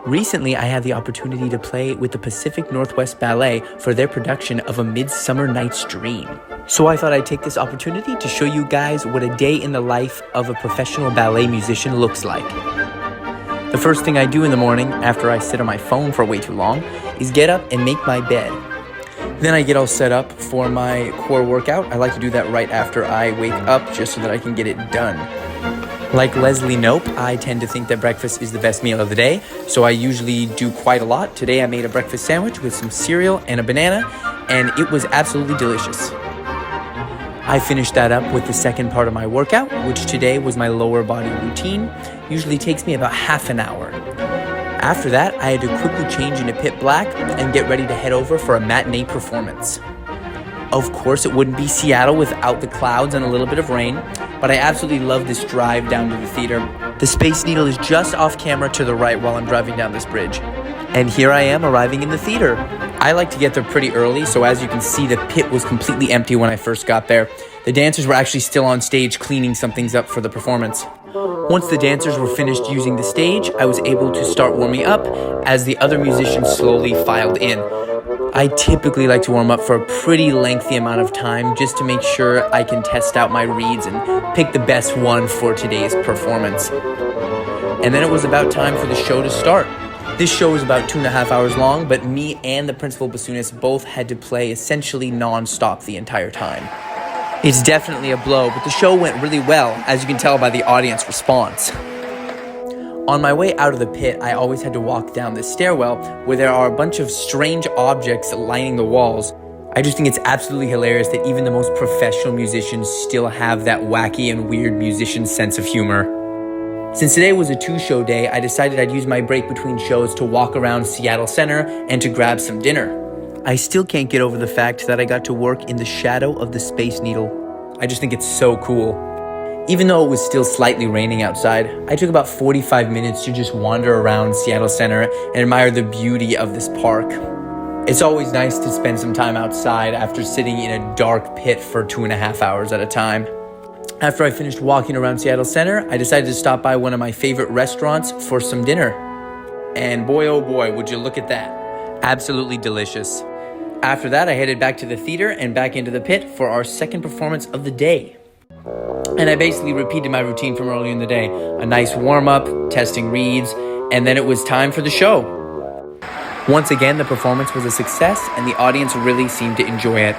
Recently, I had the opportunity to play with the Pacific Northwest Ballet for their production of A Midsummer Night's Dream. So I thought I'd take this opportunity to show you guys what a day in the life of a professional ballet musician looks like. The first thing I do in the morning, after I sit on my phone for way too long, is get up and make my bed. Then I get all set up for my core workout. I like to do that right after I wake up just so that I can get it done. Like Leslie Knope, I tend to think that breakfast is the best meal of the day, so I usually do quite a lot. Today I made a breakfast sandwich with some cereal and a banana, and it was absolutely delicious. I finished that up with the second part of my workout, which today was my lower body routine. Usually takes me about half an hour. After that, I had to quickly change into pit black and get ready to head over for a matinee performance. Of course, it wouldn't be Seattle without the clouds and a little bit of rain, but I absolutely love this drive down to the theater. The Space Needle is just off camera to the right while I'm driving down this bridge. And here I am arriving in the theater. I like to get there pretty early, so as you can see, the pit was completely empty when I first got there. The dancers were actually still on stage cleaning some things up for the performance. Once the dancers were finished using the stage, I was able to start warming up as the other musicians slowly filed in. I typically like to warm up for a pretty lengthy amount of time just to make sure I can test out my reads and pick the best one for today's performance. And then it was about time for the show to start. This show was about 2.5 hours long, but me and the principal bassoonist both had to play essentially non-stop the entire time. It's definitely a blow, but the show went really well, as you can tell by the audience response. On my way out of the pit, I always had to walk down this stairwell where there are a bunch of strange objects lining the walls. I just think it's absolutely hilarious that even the most professional musicians still have that wacky and weird musician sense of humor. Since today was a 2-show day, I decided I'd use my break between shows to walk around Seattle Center and to grab some dinner. I still can't get over the fact that I got to work in the shadow of the Space Needle. I just think it's so cool. Even though it was still slightly raining outside, I took about 45 minutes to just wander around Seattle Center and admire the beauty of this park. It's always nice to spend some time outside after sitting in a dark pit for 2.5 hours at a time. After I finished walking around Seattle Center, I decided to stop by one of my favorite restaurants for some dinner. And boy, oh boy, would you look at that. Absolutely delicious. After that, I headed back to the theater and back into the pit for our second performance of the day. And I basically repeated my routine from earlier in the day. A nice warm-up, testing reads, and then it was time for the show. Once again, the performance was a success, and the audience really seemed to enjoy it.